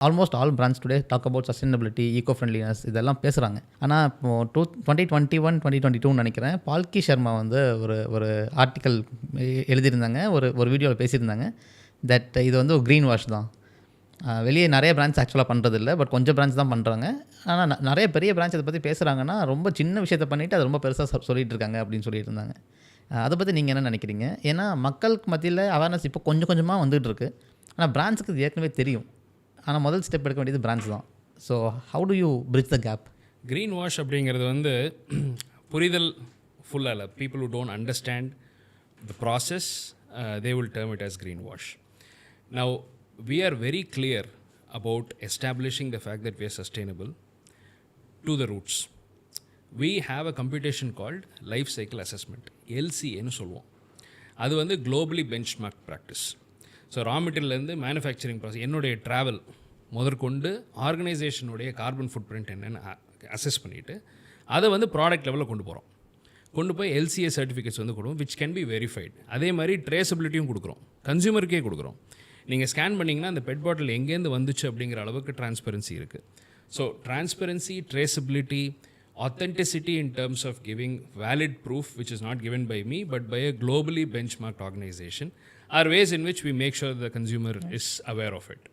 Almost all brands today talk about sustainability, eco friendliness இதெல்லாம் பேசுகிறாங்க. ஆனால் இப்போது 2021-2022 நினைக்கிறேன், பால்கி சர்மா வந்து ஒரு ஆர்டிக்கல் எழுதியிருந்தாங்க, ஒரு வீடியோவில் பேசியிருந்தாங்க தட் இது வந்து ஒரு க்ரீன் வாஷ் தான். வெளியே நிறைய பிராண்ட்ஸ் ஆக்சுவலாக பண்ணுறதில்ல, பட் கொஞ்சம் பிராண்ட்ஸ் தான் பண்ணுறாங்க. ஆனால் நிறைய பெரிய பிராண்ட்ஸ் இதை பற்றி பேசுகிறாங்கன்னா ரொம்ப சின்ன விஷயத்தை பண்ணிவிட்டு அது ரொம்ப பெருசாக சொல்லிகிட்டு இருக்காங்க அப்படின்னு சொல்லிட்டு இருந்தாங்க. அதை பற்றி நீங்கள் என்ன நினைக்கிறீங்க? ஏன்னா மக்களுக்கு மத்தியில் அவேர்னஸ் இப்போ கொஞ்சம் கொஞ்சமாக வந்துகிட்டு இருக்கு. ஆனால் பிராண்ட்ஸுக்கு இது ஏற்கனவே தெரியும். ஆனால் முதல் ஸ்டெப் எடுக்க வேண்டியது பிராண்ட்ஸ் தான். So how do you bridge the gap? Green wash அப்படிங்கிறது வந்து புரிதல் ஃபுல்லாக இல்லை. People who don't understand the process they will term it as greenwash. Now, we are very clear about establishing the fact that we are sustainable to the roots. We have a computation called life cycle assessment, LCA னு சொல்லுவோம். அது வந்து globally benchmark practice. So ரா மெட்டீரியல்லேருந்து manufacturing process, என்னுடைய travel முதற்கொண்டு ஆர்கனைசேஷனுடைய carbon food print என்னென்னு assess பண்ணிவிட்டு அதை வந்து ப்ராடக்ட் லெவலில் கொண்டு போய் LCA சர்டிஃபிகேட்ஸ் வந்து கொடுக்கும், விச் கேன் பி வெரிஃபைட். அதே மாதிரி ட்ரேசபிலிட்டியும் கொடுக்குறோம், கன்சியூமருக்கே கொடுக்குறோம். நீங்கள் ஸ்கேன் பண்ணிங்கன்னா அந்த பெட் பாட்டில் எங்கேருந்து வந்துச்சு அப்படிங்கிற அளவுக்கு டிரான்ஸ்பரன்சி இருக்குது. So transparency, traceability, authenticity in terms of giving valid proof which is not given by me but by a globally benchmarked organization are ways in which we make sure the consumer is aware of it.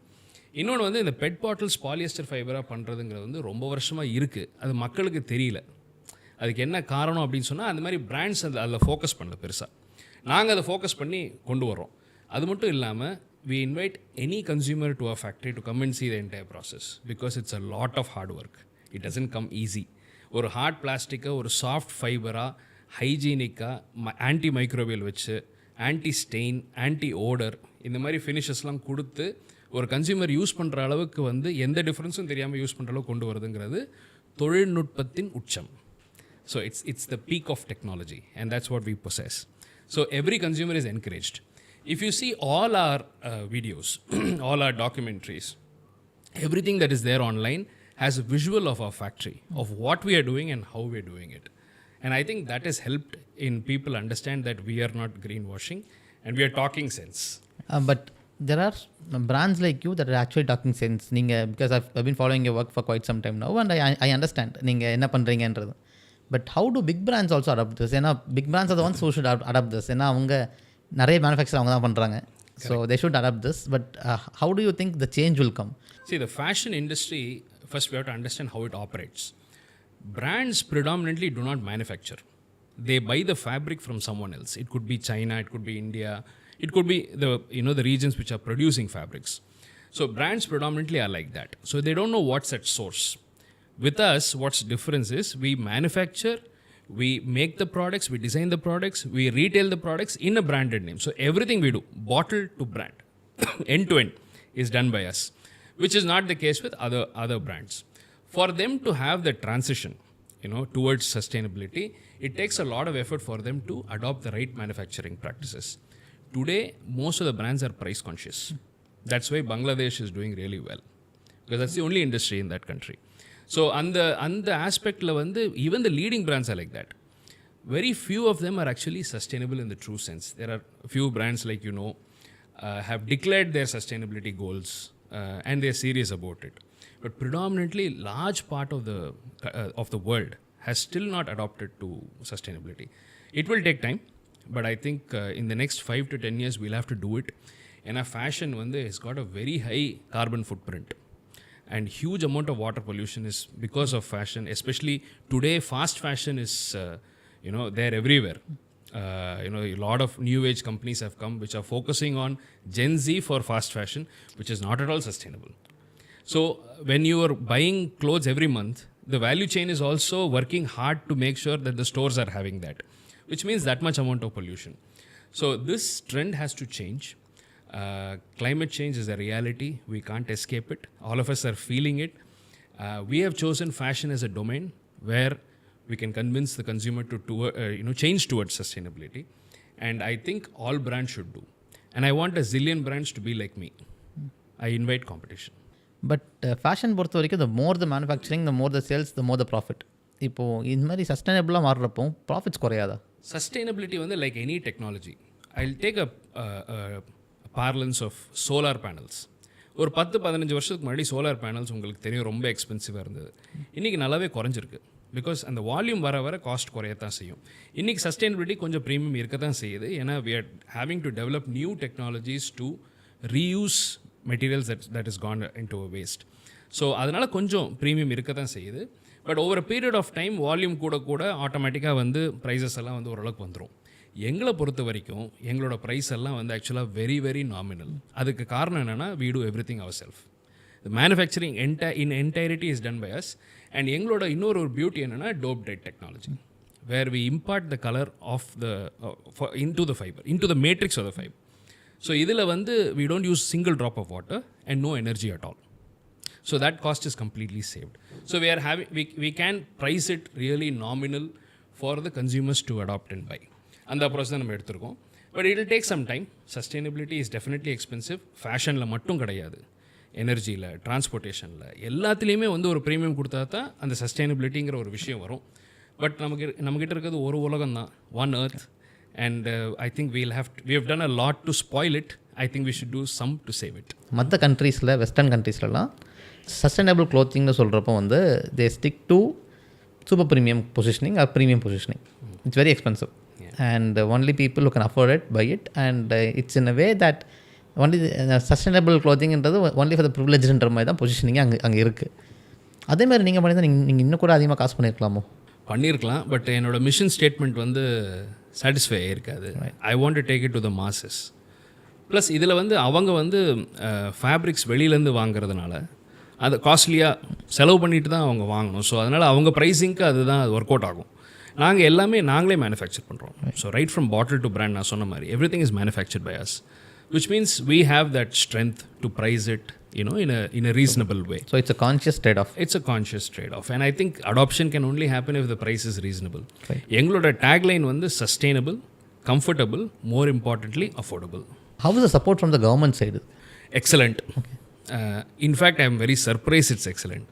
இன்னொன்று வந்து இந்த bed bottles polyester ஃபைபராக பண்ணுறதுங்கிறது வந்து ரொம்ப வருஷமாக இருக்குது. அது மக்களுக்கு தெரியல. அதுக்கு என்ன காரணம் அப்படின்னு சொன்னால், அந்த மாதிரி பிராண்ட்ஸ் அதில் ஃபோக்கஸ் பண்ணல பெருசாக. நாங்கள் அதை ஃபோக்கஸ் பண்ணி கொண்டு வரோம். அது மட்டும் இல்லாமல் we invite any consumer to our factory to come and see the entire process because it's a lot of hard work. It doesn't come easy. ஒரு ஹார்ட் பிளாஸ்டிக்கை ஒரு சாஃப்ட் ஃபைபராக ஹைஜீனிக்காக ஆன்டி மைக்ரோவேல் வச்சு ஆன்டி ஸ்டெயின், ஆன்டி ஓடர் இந்த மாதிரி ஃபினிஷஸ்லாம் கொடுத்து ஒரு consumer use பண்ணுற அளவுக்கு வந்து எந்த டிஃப்ரென்ஸும் தெரியாமல் யூஸ் பண்ணுற அளவுக்கு கொண்டு வருதுங்கிறது தொழில்நுட்பத்தின் உச்சம். So it's the peak of technology and that's what we possess. So every consumer is encouraged. If you see all our videos, all our documentaries, everything that is there online has a visual of our factory, of what we are doing and how we are doing it. And I think that has helped in people understand that we are not greenwashing and we are talking sense. But there are brands like you that are actually talking sense. Because I've been following your work for quite some time now and I understand நீங்கள் என்ன பண்ணுறீங்கன்றது. But how do big brands also adopt this? ஏன்னா big brands are the ones who should adopt this. ஏன்னா அவங்க நிறைய manufacture அவங்க தான் பண்ணுறாங்க. So they should adopt this. But how do you think the change will come? See, the fashion industry, first we have to understand how it operates. Brands predominantly do not manufacture. They buy the fabric from someone else. It could be China, it could be India, it could be the regions which are producing fabrics. So brands predominantly are like that. So they don't know what's at source. With us, what's difference is we manufacture, we make the products, we design the products, we retail the products in a branded name. So everything we do, bottle to brand, end to end, is done by us, which is not the case with other brands. For them to have the transition, towards sustainability, it takes a lot of effort for them to adopt the right manufacturing practices. Today, most of the brands are price conscious. That's why Bangladesh is doing really well, because that's the only industry in that country. So அந்த ஆஸ்பெக்டில் வந்து even the leading brands are like that. Very few of them are actually sustainable in the true sense. There are few brands like have declared their sustainability goals and they are serious about it. But predominantly large part of the world has still not adopted to sustainability. It will take time, but I think in the next 5 to 10 years we'll have to do it. And our fashion has got a very high carbon footprint. And huge amount of water pollution is because of fashion. Especially today, fast fashion is, they're everywhere. A lot of new age companies have come which are focusing on Gen Z for fast fashion, which is not at all sustainable. So when you are buying clothes every month, the value chain is also working hard to make sure that the stores are having that, which means that much amount of pollution. So this trend has to change. Climate change is a reality. We can't escape it. All of us are feeling it. We have chosen fashion as a domain where we can convince the consumer to change towards sustainability. And I think all brands should do. And I want a zillion brands to be like me. I invite competition. But fashion பொறுத்த வரைக்கும் the more the manufacturing, the more the sales, the more the profit. இப்போது இந்த மாதிரி சஸ்டைனபிளாக மாறுறப்போ profits குறையாதா? Sustainability வந்து like any technology. I'll take a parlance of solar panels. ஒரு 10-15 வருஷத்துக்கு முன்னாடி solar panels உங்களுக்கு தெரியும் ரொம்ப எக்ஸ்பென்சிவாக இருந்தது. இன்றைக்கி நல்லாவே குறைஞ்சிருக்கு. பிகாஸ் அந்த வால்யூம் வர வர காஸ்ட் குறையத்தான் செய்யும். இன்றைக்கி சஸ்டைனபிலிட்டி கொஞ்சம் ப்ரீமியம் இருக்க தான் செய்யுது. ஏன்னா we are having to develop new technologies to reuse materials that is gone into a waste. So அதனால் கொஞ்சம் ப்ரீமியம் இருக்க தான் செய்யுது. But over period of time volume கூட ஆட்டோமேட்டிக்காக வந்து ப்ரைஸஸ் எல்லாம் வந்து ஓரளவுக்கு வந்துடும். எங்களை பொறுத்த வரைக்கும் எங்களோட ப்ரைஸ் எல்லாம் வந்து ஆக்சுவலாக வெரி வெரி நாமினல். அதுக்கு காரணம் என்னென்னா we do everything ourselves. The manufacturing in entirety is done by us. And எங்களோட இன்னொரு பியூட்டி என்னென்னா dope dyed technology, where we impart the color of the into the fiber, into the matrix of the fiber. So இதில் வந்து we don't use single drop of water and no energy at all. So that cost is completely saved. So we can price it really nominal for the consumers to adopt and buy. அந்த approach தான் நம்ம எடுத்திருக்கோம். But it will take some time. Sustainability is definitely expensive. ஃபேஷனில் மட்டும் கிடையாது, எனர்ஜியில், டிரான்ஸ்போர்ட்டேஷனில், எல்லாத்துலேயுமே வந்து ஒரு premium கொடுத்தா தான் அந்த சஸ்டைனபிலிட்டிங்கிற ஒரு விஷயம் வரும். பட் நம்மக்கிட்ட இருக்கிறது ஒரு உலகம் தான், one earth. And I think we have done a lot to spoil it. I think we should do some to save it. மற்ற கண்ட்ரீஸில், வெஸ்டர்ன் கண்ட்ரீஸ்லலாம் சஸ்டைனபிள் க்ளோத்திங்னு சொல்கிறப்போ வந்து they stick to super premium positioning or premium positioning. It's very expensive and only people who can afford it buy it, and it's in a way that only sustainable clothing என்றது only for the privilegedன்ற மாதிரி தான் positioning அங்கே இருக்குது. அதே மாதிரி நீங்கள் பண்ணி தான் நீங்கள் இன்னும் கூட அதிகமாக காசு பண்ணியிருக்கலாம். பட் என்னோட மிஷன் ஸ்டேட்மெண்ட் வந்து சாட்டிஸ்ஃபை ஆகிருக்காது. I want to take it to the masses. Plus இதில் வந்து அவங்க வந்து ஃபேப்ரிக்ஸ் வெளியிலேருந்து வாங்குறதுனால அது காஸ்ட்லியாக செலவு பண்ணிட்டு தான் அவங்க வாங்கணும். ஸோ அதனால் அவங்க ப்ரைஸிங்க்கு அதுதான் அது ஒர்க் அவுட் ஆகும். நாங்கள் எல்லாமே நாங்களே மேனுஃபேக்சர் பண்ணுறோம். So right from bottle to brand, நான் சொன்ன மாதிரி everything is manufactured by us, which means we have that strength to price it, you know, in a reasonable way. So it's a conscious trade-off. It's a conscious trade-off, and I think adoption can only happen if the price is reasonable. எங்களோட tagline வந்து sustainable, comfortable, more importantly affordable. How is the support from the government side? Excellent. In fact, I am very surprised it's excellent.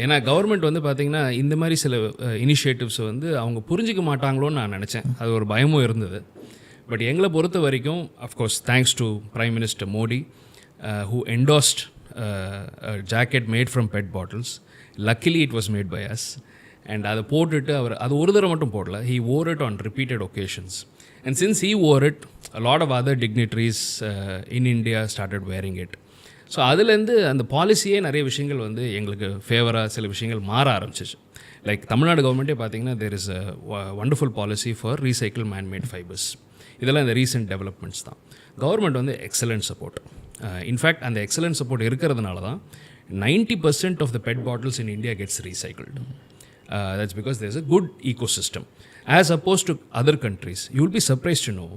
ஏன்னா government வந்து பார்த்திங்கன்னா இந்த மாதிரி சில இனிஷியேட்டிவ்ஸை வந்து அவங்க புரிஞ்சிக்க மாட்டாங்களோன்னு நான் நினச்சேன். அது ஒரு பயமும் இருந்தது. பட் எங்களை பொறுத்த வரைக்கும் of course thanks to prime minister Modi who endorsed a jacket made from PET bottles. Luckily it was made by us. And அதை போட்டுட்டு அவர் அது ஒரு தடவை மட்டும் போடல, he wore it on repeated occasions. And since he wore it, a lot of other dignitaries in India started wearing it. So அதுலேருந்து அந்த பாலிசியே நிறைய விஷயங்கள் வந்து எங்களுக்கு ஃபேவராக சில விஷயங்கள் மாற ஆரம்பிச்சிச்சு. லைக் தமிழ்நாடு கவர்மெண்ட்டே பார்த்தீங்கன்னா there is a wonderful policy for recycle manmade fibres. இதெல்லாம் இந்த ரீசெண்ட் டெவலப்மெண்ட்ஸ் தான். கவர்மெண்ட் வந்து எக்ஸலண்ட் சப்போர்ட். இன்ஃபேக்ட் அந்த எக்ஸலண்ட் சப்போர்ட் இருக்கிறதுனால தான் 90% of the PET bottles in India gets recycled. That's because there's a good ecosystem. As opposed to other countries, you will be surprised to know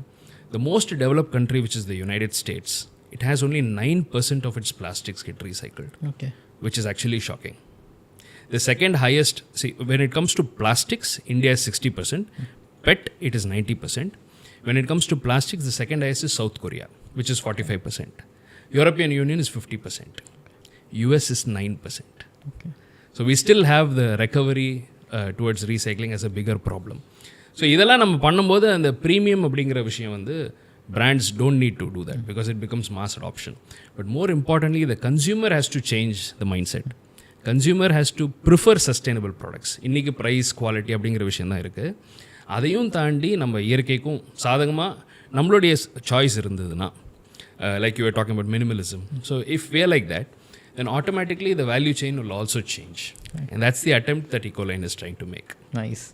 the most developed country, which is the United States, it has only 9% of its plastics get recycled. Okay. Which is actually shocking. The second highest, see, when it comes to plastics, India is 60%. PET, it is 90%. When it comes to plastics, the second highest is South Korea, which is 45%. European Union is 50%. US is 9%. Okay. So we still have the recovery towards recycling as a bigger problem. So இதெல்லாம் நம்ம பண்ணும்போது அந்த premium அப்படிங்கிற விஷயம் வந்து brands don't need to do that because it becomes mass adoption. But more importantly, the consumer has to change the mindset. Consumer has to prefer sustainable products. இன்னைக்கு price quality அப்படிங்கிற விஷயம் தான் இருக்குது. அதையும் தாண்டி நம்ம இயற்கைக்கும் சாதகமாக நம்மளுடைய சாய்ஸ் இருந்ததுன்னா, like you were talking about minimalism. So if we are like that, then automatically the value chain will also change. And that's the attempt that Ecoline is trying to make. Nice.